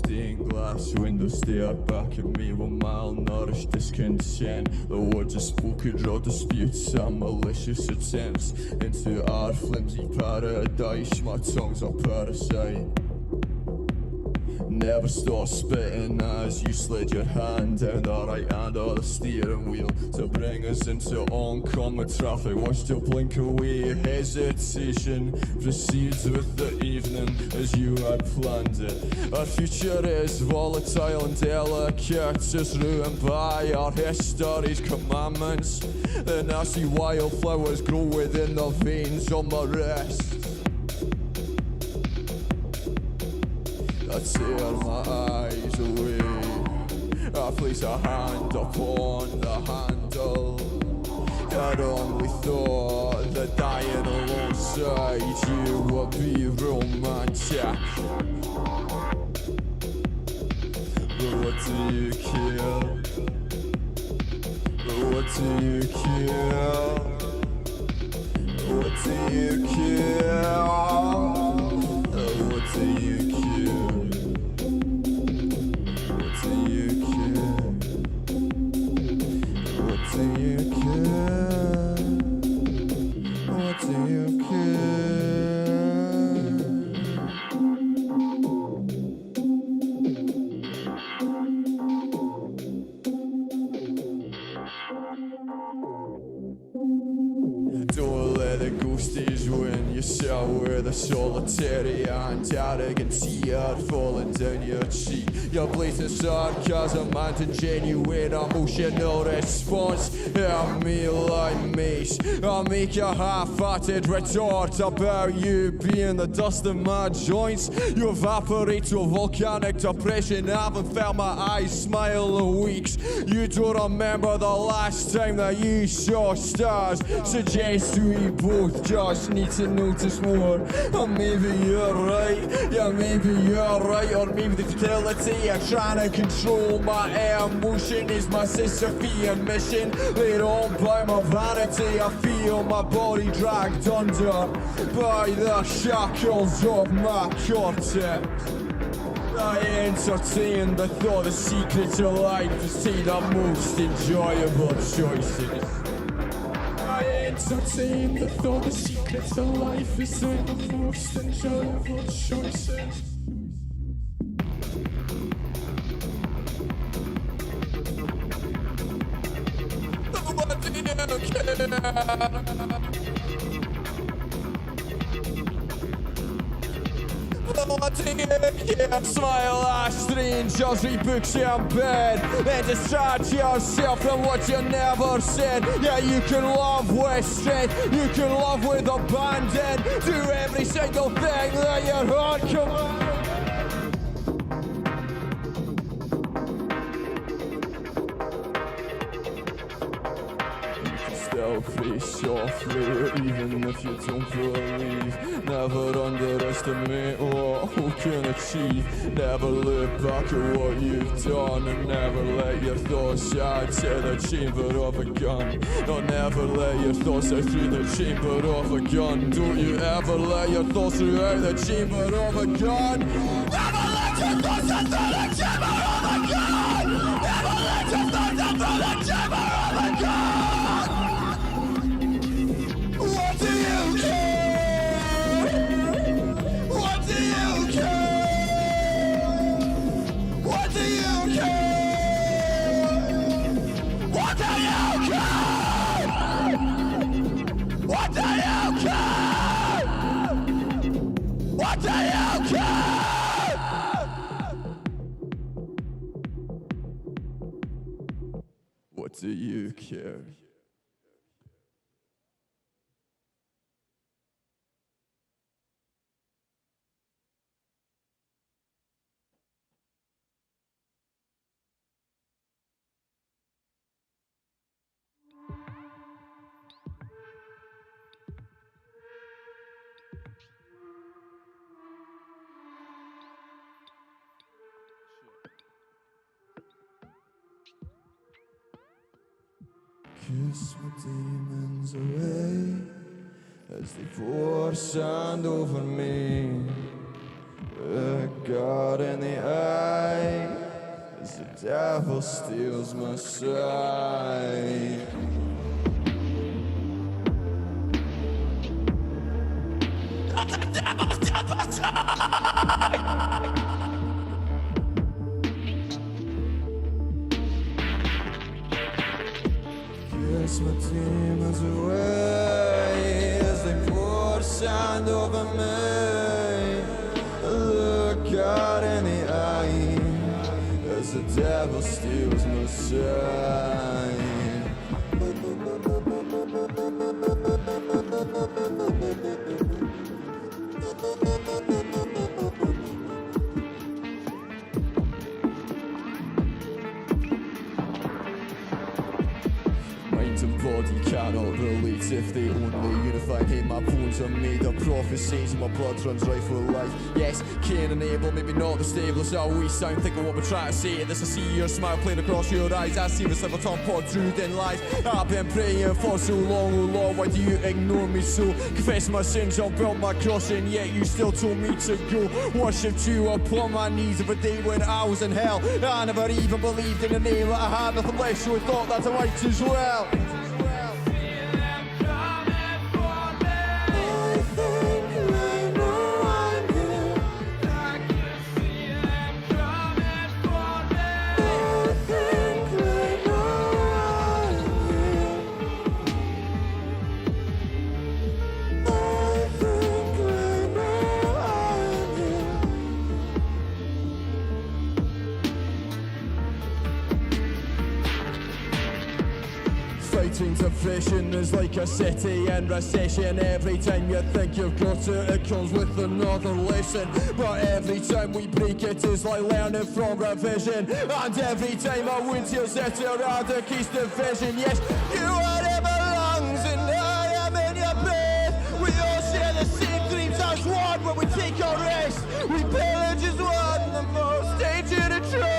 stained glass windows stare back at me with malnourished discontent. The words are spoken, raw disputes and malicious attempts into our flimsy paradise. My tongue's a parasite. Never stop spitting as you slid your hand down the right hand of the steering wheel to bring us into oncoming traffic. Watch you blink away, hesitation proceeds with the evening as you had planned it. Our future is volatile and delicate, just ruined by our history's commandments. The nasty wildflowers grow within the veins of my wrist. I tear my eyes away, I place a hand upon the handle. I'd only thought that dying alongside you would be romantic. But what do you care? But what do you care? What do you care? What do you care? Don't let the ghosties win. You sour the solitary and arrogant tear falling down your cheek. Your blatant sarcasm and a genuine emotional response. I me like mace. I make a half-hearted retort about you being the dust in my joints. You evaporate to a volcanic depression. I haven't felt my eyes smile in weeks. You don't remember the last time that you saw stars. Suggest we both just need to notice more. Or maybe you're right, yeah, maybe you're right. Or maybe the futility of trying to control my emotion is my Sisyphean mission. Laid on by my vanity, I feel my body dragged under by the shackles of my cortex. I entertain the thought the secret to life is take the most enjoyable choices. I entertain the thought the secret to life is take the most enjoyable choices. Smile at strangers, read books in bed, and distract yourself from what you never said. Yeah, you can love with strength, you can love with abandon. Do every single thing that your heart commands. Still face softly, even if you don't believe. Never underestimate what who can achieve. Never look back at what you've done, and never let your thoughts out to the chamber of a gun. No, never let your thoughts out through the chamber of a gun. Don't you ever let your thoughts throughout the chamber of a gun. Never let your thoughts out through the chamber of a gun. Never let your thoughts out through the chamber of a gun. What do you care? What do you care? What do you care? What do you care? What do you care? What do you care? What do you care? Kiss my demons away as they pour sand over me. God in the eye, as the devil steals my sight. Kiss my demons away as they pour sand over me. Look God in the eye as the devil steals my sight. Mind and body cannot relate if they only unify. Hey, my bones are made of prophecies and my blood runs right for life. Yes, Cain and Abel, maybe not the stablest. How we sound, think of what we're trying to say. This I see your smile playing across your eyes. I see this like a tongue pod truth in lies. I've been praying for so long, oh Lord, why do you ignore me so? Confess my sins, I'll build my cross, and yet you still told me to go. Worshipped you upon my knees of a day when I was in hell. I never even believed in the name that I had nothing left, so I thought that I might as well. Fighting division is like a city in recession. Every time you think you've got it comes with another lesson. But every time we break it is like learning from revision. And every time I win tears it eradicates division. Yes, you are in my lungs and I am in your breath. We all share the same dreams as one. When we take our rest, we pillage as one, the most dangerous truth.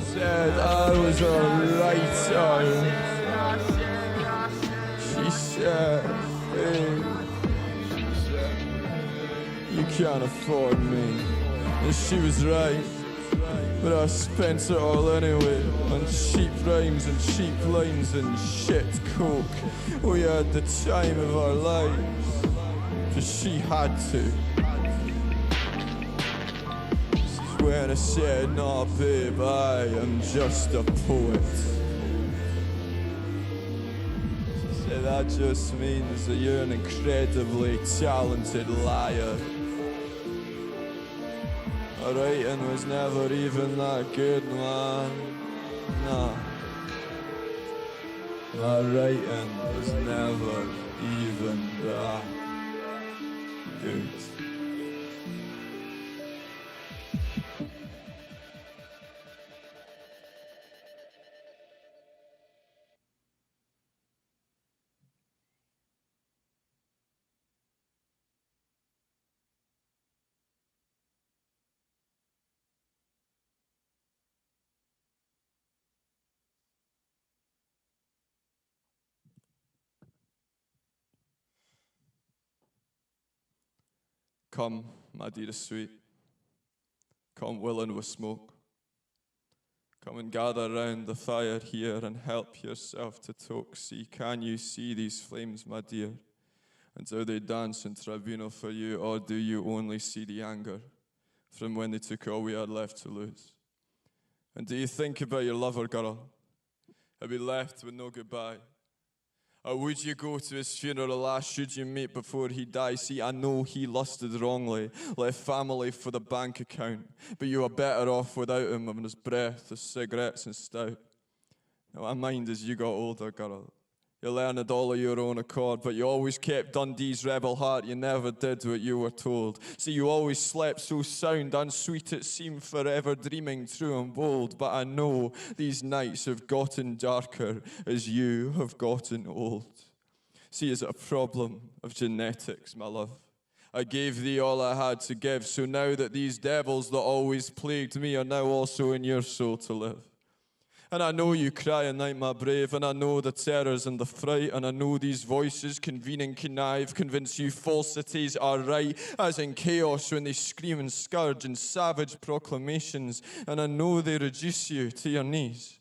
Said I was alright, she said, hey, you can't afford me. And she was right, but I spent it all anyway on cheap rhymes and cheap lines and shit coke. We had the time of our lives, cause she had to. When I said, nah babe, I am just a poet. She said, that just means that you're an incredibly talented liar. My writing was never even that good, man. Nah. My writing was never even that good. Come, my dearest sweet, come willing with smoke. Come and gather round the fire here and help yourself to talk. See, can you see these flames, my dear? And do they dance in tribunal for you, or do you only see the anger from when they took all we had left to lose? And do you think about your lover, girl? He'll be left with no goodbye. Or would you go to his funeral? Ask, should you meet before he dies? See, I know he lusted wrongly, left family for the bank account, but you are better off without him and his breath, his cigarettes and stout. Now I mind as you got older, girl, you learned it all of your own accord, but you always kept Dundee's rebel heart. You never did what you were told. See, you always slept so sound, unsweet it seemed, forever dreaming true and bold. But I know these nights have gotten darker as you have gotten old. See, is it a problem of genetics, my love? I gave thee all I had to give, so now that these devils that always plagued me are now also in your soul to live. And I know you cry at night, my brave, and I know the terrors and the fright, and I know these voices convene and connive, convince you falsities are right, as in chaos when they scream and scourge in savage proclamations, and I know they reduce you to your knees.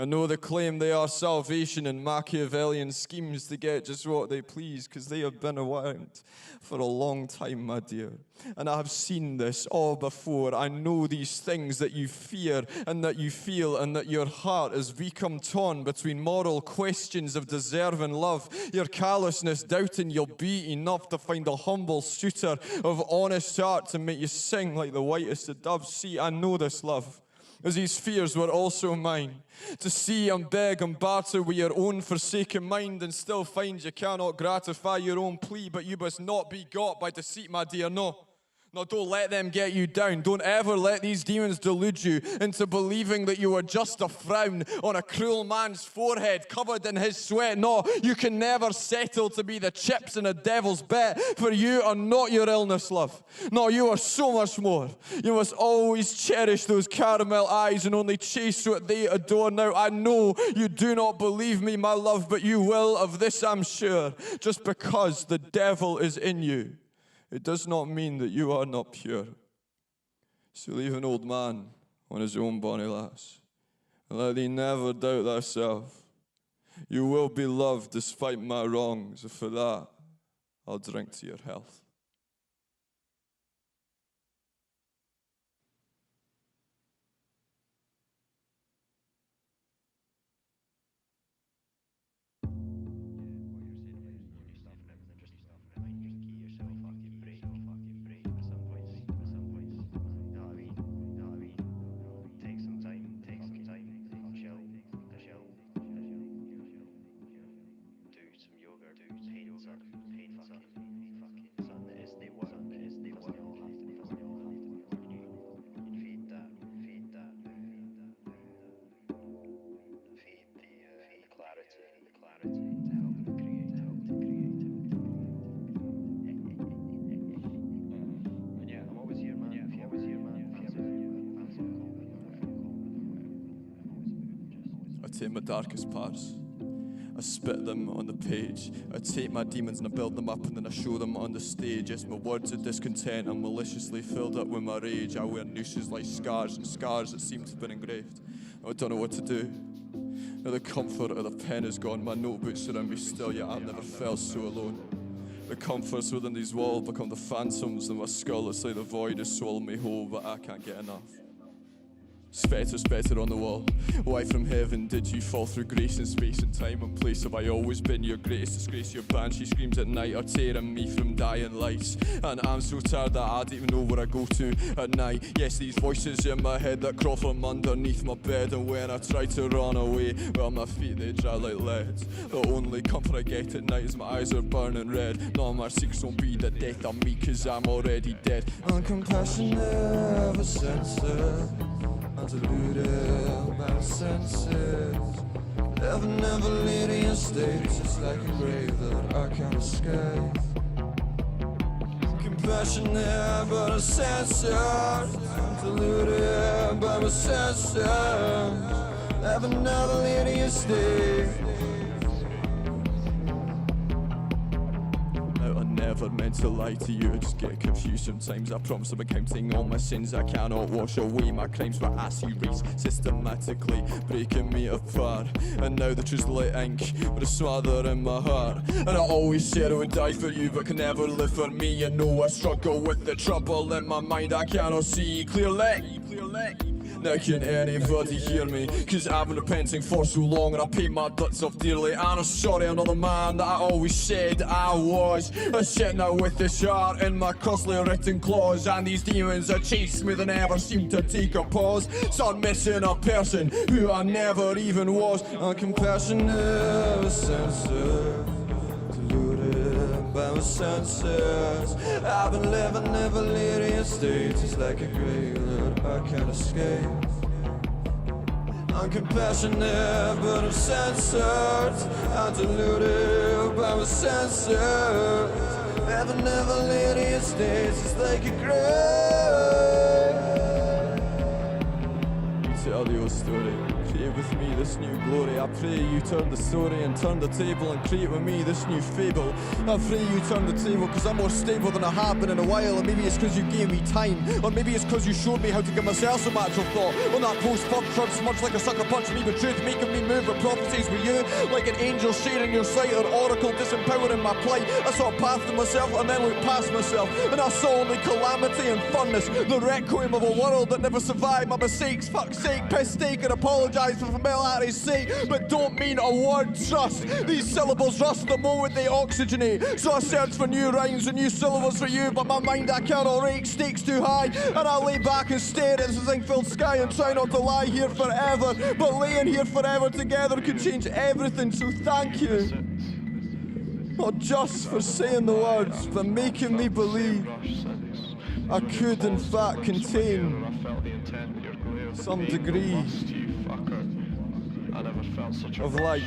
I know they claim they are salvation in Machiavellian schemes to get just what they please, because they have been around for a long time, my dear. And I have seen this all before. I know these things that you fear and that you feel, and that your heart has become torn between moral questions of deserving love, your callousness doubting you'll be enough to find a humble suitor of honest heart to make you sing like the whitest of doves. See, I know this, love, as these fears were also mine, to see and beg and barter with your own forsaken mind, and still find you cannot gratify your own plea, but you must not be got by deceit, my dear, no. No, don't let them get you down. Don't ever let these demons delude you into believing that you are just a frown on a cruel man's forehead covered in his sweat. No, you can never settle to be the chips in a devil's bet, for you are not your illness, love. No, you are so much more. You must always cherish those caramel eyes and only chase what they adore. Now, I know you do not believe me, my love, but you will, of this I'm sure. Just because the devil is in you, it does not mean that you are not pure. So leave an old man on his own bonny lass, and let thee never doubt thyself. You will be loved despite my wrongs, and for that I'll drink to your health. I take my darkest parts, I spit them on the page. I take my demons and I build them up, and then I show them on the stage. Yes, my words of discontent are maliciously filled up with my rage. I wear nooses like scars, and scars that seem to have been engraved. I don't know what to do. Now the comfort of the pen is gone. My notebooks surround me still, yet I've never felt so alone. The comforts within these walls become the phantoms in my skull. It's like the void has swallowed me whole, but I can't get enough. Spectre, spectre on the wall, why from heaven did you fall through grace and space and time and place? Have I always been your greatest disgrace? Your banshee screams at night are tearing me from dying lights, and I'm so tired that I don't even know where I go to at night. Yes, these voices in my head that crawl from underneath my bed, and when I try to run away, well, my feet they dry like lead. The only comfort I get at night is my eyes are burning red. No, my secrets won't be the death of me, cause I'm already dead. Uncompassionate ever since I'm deluded by my senses. Never leading in states. It's like a grave that I can't escape. Compassionate but a censored. I'm deluded by my senses. Never leading in states. Never meant to lie to you, I just get confused sometimes. I promise I'm counting all my sins. I cannot wash away my crimes, but I see race systematically breaking me apart. And now the truth's lit ink with a smother in my heart. And I always said I would die for you, but can never live for me. You know I struggle with the trouble in my mind I cannot see clearly. Now can anybody hear me? Cause I've been repenting for so long, and I paid my debts off dearly. And I'm sorry, another man that I always said I was. I sit now with this heart in my costly written claws, and these demons that chase me, they never seem to take a pause. So I'm missing a person who I never even was. I'm compassionate, sensitive, deluded by my senses. I've been living in valerian states. It's like a grave that I can't escape. I'm compassionate, but I'm censored. I'm deluded by my senses. Living in valerian states. It's like a grave. Tell the old story. Create with me this new glory. I pray you turn the story and turn the table, and create with me this new fable. I pray you turn the table, cause I'm more stable than I have been in a while. And maybe it's cause you gave me time, or maybe it's cause you showed me how to give myself some actual thought. On that post-punk crud smudge like a sucker punch me with truth, making me move with prophecies with you. Like an angel sharing your sight, or oracle disempowering my plight. I saw a path to myself and then looked past myself, and I saw only calamity and funness. The requiem of a world that never survived my mistakes. Fuck's sake, piss take and apologize for familiarity's sake, but don't mean a word. Trust these syllables rust the moment they oxygenate. So I search for new rhymes and new syllables for you, but my mind I cannot rake, stakes too high. And I lay back and stare at this zinc-filled sky and try not to lie here forever. But laying here forever together could change everything, so thank you. Not just for saying the words, but making me believe I could in fact contain some degree of light.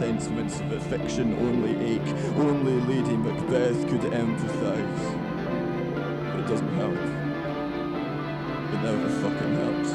Sentiments of affection only ache, only Lady Macbeth could empathise. But it doesn't help. It never fucking helps.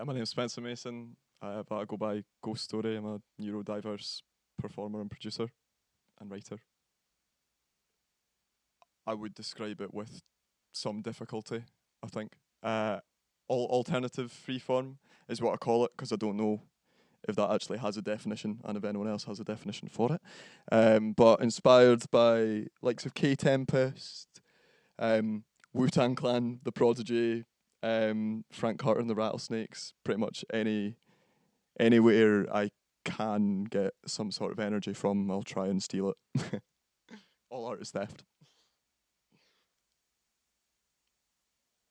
My name's Spencer Mason, but I go by GhostStory. I'm a neurodiverse performer and producer and writer. I would describe it with some difficulty, I think. Alternative freeform is what I call it, because I don't know if that actually has a definition and if anyone else has a definition for it. But inspired by likes of Kae Tempest, Wu-Tang Clan, The Prodigy, Frank Carter and the Rattlesnakes, pretty much anywhere I can get some sort of energy from, I'll try and steal it. All art is theft.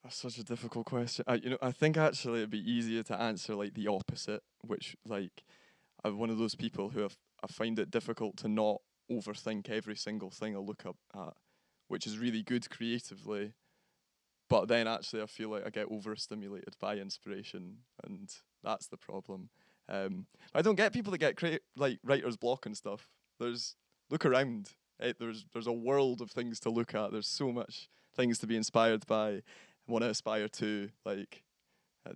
That's such a difficult question. I think actually it'd be easier to answer like the opposite, which like I'm one of those people who I find it difficult to not overthink every single thing I look up at, which is really good creatively. But then actually I feel like I get overstimulated by inspiration, and that's the problem. I don't get people that get like writer's block and stuff. Look around. There's a world of things to look at. There's so much things to be inspired by, want to aspire to. Like,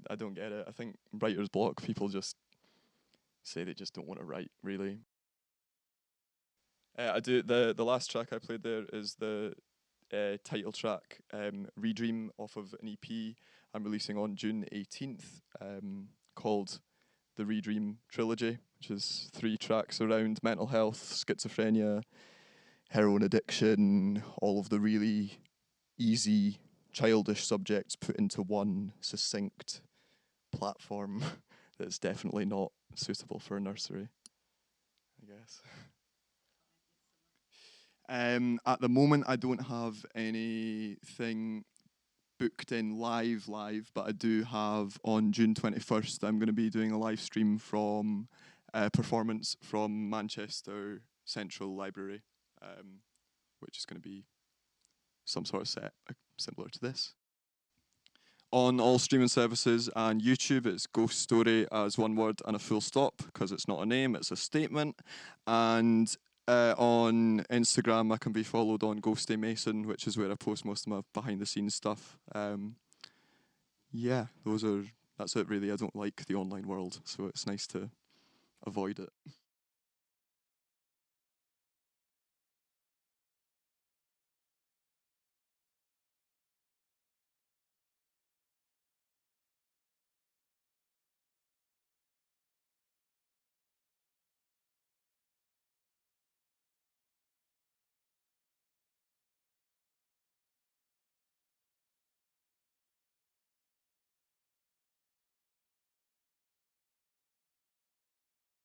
I don't get it. I think writer's block, people just say they just don't want to write, really. I do. The last track I played there is the title track, Redream, off of an EP I'm releasing on June 18th, called the Redream Trilogy, which is 3 tracks around mental health, schizophrenia, heroin addiction, all of the really easy, childish subjects put into one succinct platform that's definitely not suitable for a nursery, I guess. At the moment, I don't have anything booked in live, but I do have on June 21st, I'm going to be doing a live stream from a performance from Manchester Central Library, which is going to be some sort of set similar to this. On all streaming services and YouTube, it's GhostStory as one word and a full stop, because it's not a name, it's a statement. And on Instagram, I can be followed on Ghosty Mason, which is where I post most of my behind-the-scenes stuff. Yeah, that's it really. I don't like the online world, so it's nice to avoid it.